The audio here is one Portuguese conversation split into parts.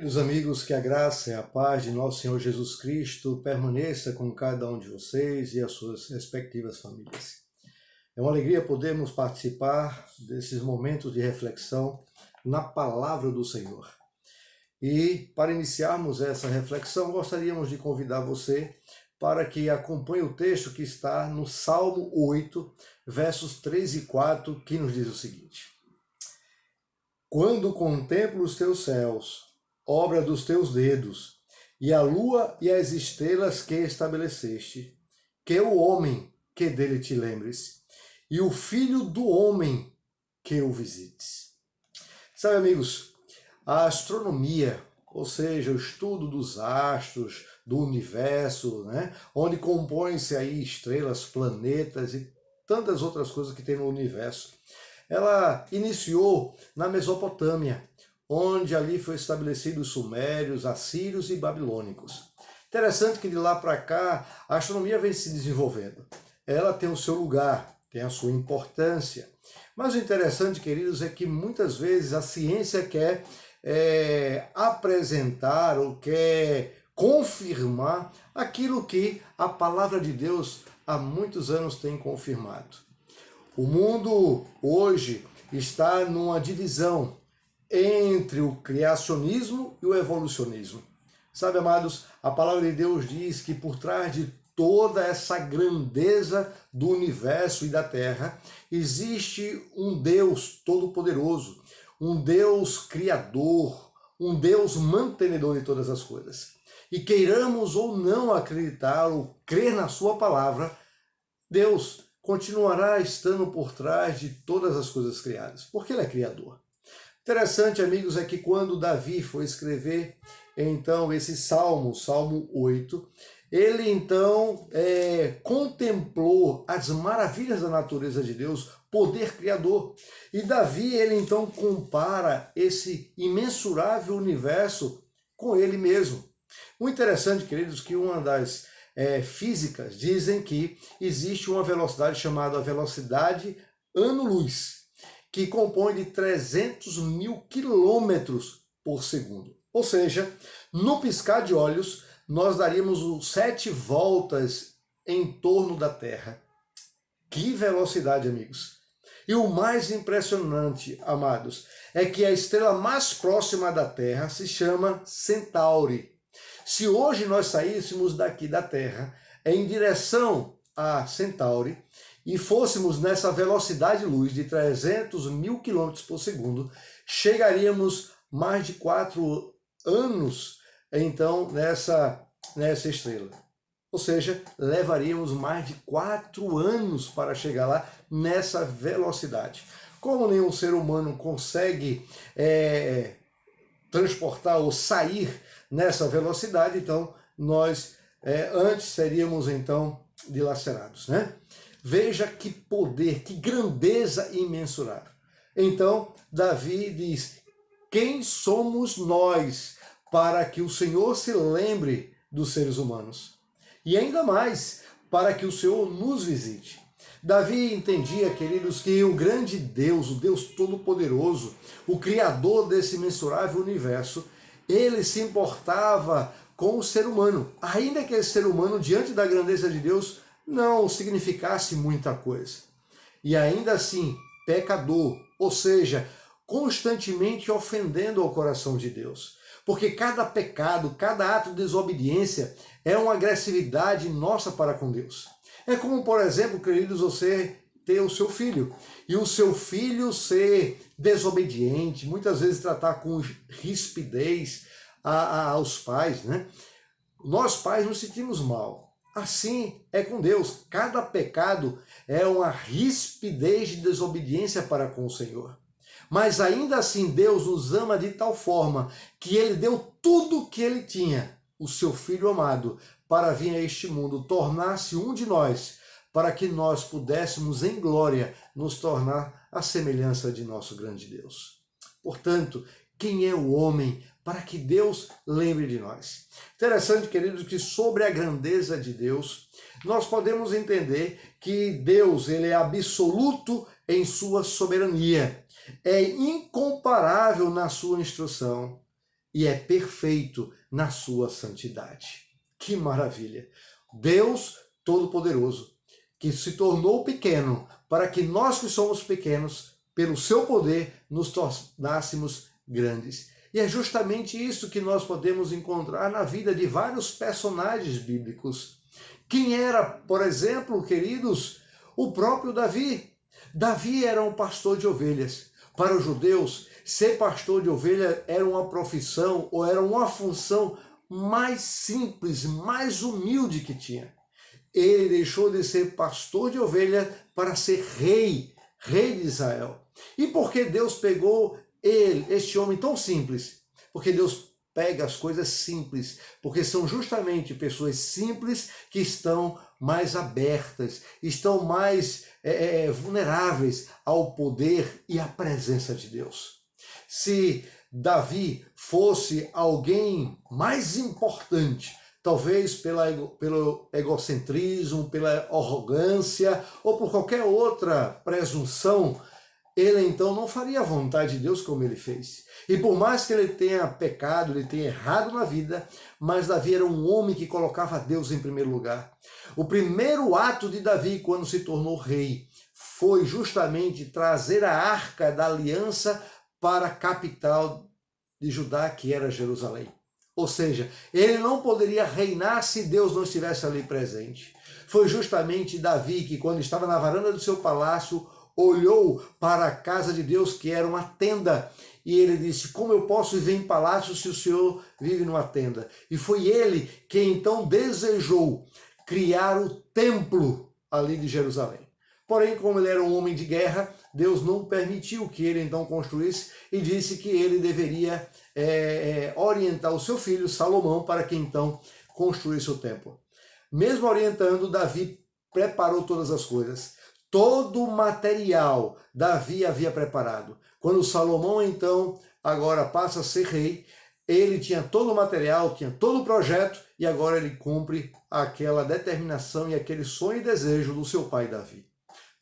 Queridos amigos, que a graça e a paz de nosso Senhor Jesus Cristo permaneça com cada um de vocês e as suas respectivas famílias. É uma alegria podermos participar desses momentos de reflexão na palavra do Senhor. E para iniciarmos essa reflexão, gostaríamos de convidar você para que acompanhe o texto que está no Salmo 8, versos 3 e 4, que nos diz o seguinte: Quando contemplo os teus céus, obra dos teus dedos, e a lua e as estrelas que estabeleceste, que o homem que dele te lembres, e o filho do homem que o visites. Sabe, amigos, a astronomia, ou seja, o estudo dos astros, do universo, né, onde compõem-se aí estrelas, planetas e tantas outras coisas que tem no universo, ela iniciou na Mesopotâmia, onde ali foi estabelecido os sumérios, assírios e babilônicos. Interessante que de lá para cá a astronomia vem se desenvolvendo. Ela tem o seu lugar, tem a sua importância. Mas o interessante, queridos, é que muitas vezes a ciência quer apresentar ou quer confirmar aquilo que a palavra de Deus há muitos anos tem confirmado. O mundo hoje está numa divisão entre o criacionismo e o evolucionismo. Sabe, amados, a palavra de Deus diz que por trás de toda essa grandeza do universo e da terra, existe um Deus todo-poderoso, um Deus criador, um Deus mantenedor de todas as coisas. E queiramos ou não acreditar ou crer na sua palavra, Deus continuará estando por trás de todas as coisas criadas, porque Ele é criador. Interessante, amigos, é que quando Davi foi escrever, então, esse Salmo 8, ele, então, contemplou as maravilhas da natureza de Deus, poder criador. E Davi, ele, então, compara esse imensurável universo com ele mesmo. O interessante, queridos, que uma das físicas dizem que existe uma velocidade chamada velocidade ano-luz, que compõe de 300 mil quilômetros por segundo. Ou seja, no piscar de olhos, nós daríamos 7 voltas em torno da Terra. Que velocidade, amigos! E o mais impressionante, amados, é que a estrela mais próxima da Terra se chama Centauri. Se hoje nós saíssemos daqui da Terra em direção a Centauri, e fôssemos nessa velocidade luz de 300 mil quilômetros por segundo, chegaríamos mais de 4 anos, então, nessa estrela. Ou seja, levaríamos mais de 4 anos para chegar lá nessa velocidade. Como nenhum ser humano consegue transportar ou sair nessa velocidade, então, nós antes seríamos, então, dilacerados, né? Veja que poder, que grandeza imensurável. Então, Davi diz: quem somos nós para que o Senhor se lembre dos seres humanos? E ainda mais, para que o Senhor nos visite. Davi entendia, queridos, que o grande Deus, o Deus Todo-Poderoso, o Criador desse imensurável universo, ele se importava com o ser humano. Ainda que esse ser humano, diante da grandeza de Deus, não significasse muita coisa. E ainda assim, pecador, ou seja, constantemente ofendendo ao coração de Deus. Porque cada pecado, cada ato de desobediência é uma agressividade nossa para com Deus. É como, por exemplo, queridos, você ter o seu filho e o seu filho ser desobediente, muitas vezes tratar com rispidez aos pais, né? Nós pais nos sentimos mal. Assim é com Deus. Cada pecado é uma rispidez de desobediência para com o Senhor. Mas ainda assim Deus nos ama de tal forma que Ele deu tudo o que Ele tinha, o seu Filho amado, para vir a este mundo, tornar-se um de nós, para que nós pudéssemos em glória nos tornar a semelhança de nosso grande Deus. Portanto, quem é o homem para que Deus lembre de nós? Interessante, queridos, que sobre a grandeza de Deus, nós podemos entender que Deus, ele é absoluto em sua soberania, é incomparável na sua instrução, e é perfeito na sua santidade. Que maravilha! Deus Todo-Poderoso, que se tornou pequeno para que nós que somos pequenos, pelo seu poder, nos tornássemos grandes. E é justamente isso que nós podemos encontrar na vida de vários personagens bíblicos. Quem era, por exemplo, queridos, o próprio Davi. Davi era um pastor de ovelhas. Para os judeus, ser pastor de ovelha era uma profissão ou era uma função mais simples, mais humilde que tinha. Ele deixou de ser pastor de ovelha para ser rei de Israel. E por que Deus pegou este homem tão simples? Porque Deus pega as coisas simples, porque são justamente pessoas simples que estão mais abertas, estão mais vulneráveis ao poder e à presença de Deus. Se Davi fosse alguém mais importante, talvez pelo egocentrismo, pela arrogância ou por qualquer outra presunção, ele então não faria a vontade de Deus como ele fez. E por mais que ele tenha pecado, ele tenha errado na vida, mas Davi era um homem que colocava Deus em primeiro lugar. O primeiro ato de Davi quando se tornou rei foi justamente trazer a arca da aliança para a capital de Judá, que era Jerusalém. Ou seja, ele não poderia reinar se Deus não estivesse ali presente. Foi justamente Davi que, quando estava na varanda do seu palácio, olhou para a casa de Deus, que era uma tenda, e ele disse: como eu posso viver em palácio se o Senhor vive numa tenda? E foi ele que então desejou criar o templo ali de Jerusalém. Porém, como ele era um homem de guerra, Deus não permitiu que ele então construísse e disse que ele deveria orientar o seu filho Salomão para que então construísse o templo. Mesmo orientando, Davi preparou todas as coisas. Todo o material Davi havia preparado. Quando Salomão então agora passa a ser rei, ele tinha todo o material, tinha todo o projeto e agora ele cumpre aquela determinação e aquele sonho e desejo do seu pai Davi.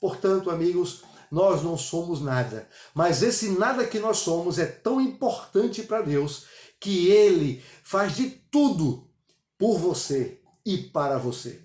Portanto, amigos, nós não somos nada, mas esse nada que nós somos é tão importante para Deus que Ele faz de tudo por você e para você,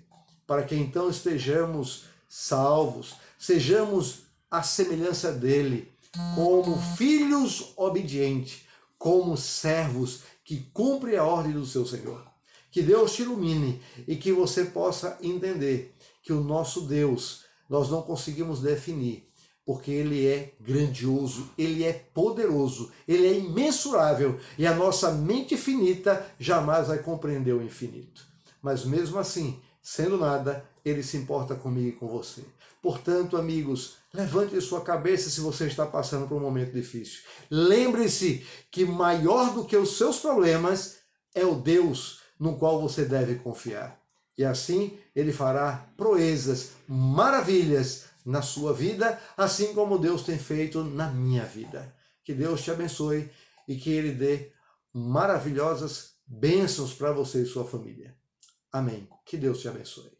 para que então estejamos salvos, sejamos à semelhança dEle, como filhos obedientes, como servos que cumprem a ordem do seu Senhor. Que Deus te ilumine e que você possa entender que o nosso Deus nós não conseguimos definir, porque Ele é grandioso, Ele é poderoso, Ele é imensurável e a nossa mente finita jamais vai compreender o infinito. Mas mesmo assim, sendo nada, Ele se importa comigo e com você. Portanto, amigos, levante sua cabeça se você está passando por um momento difícil. Lembre-se que maior do que os seus problemas é o Deus no qual você deve confiar. E assim Ele fará proezas, maravilhas na sua vida, assim como Deus tem feito na minha vida. Que Deus te abençoe e que Ele dê maravilhosas bênçãos para você e sua família. Amém. Que Deus te abençoe.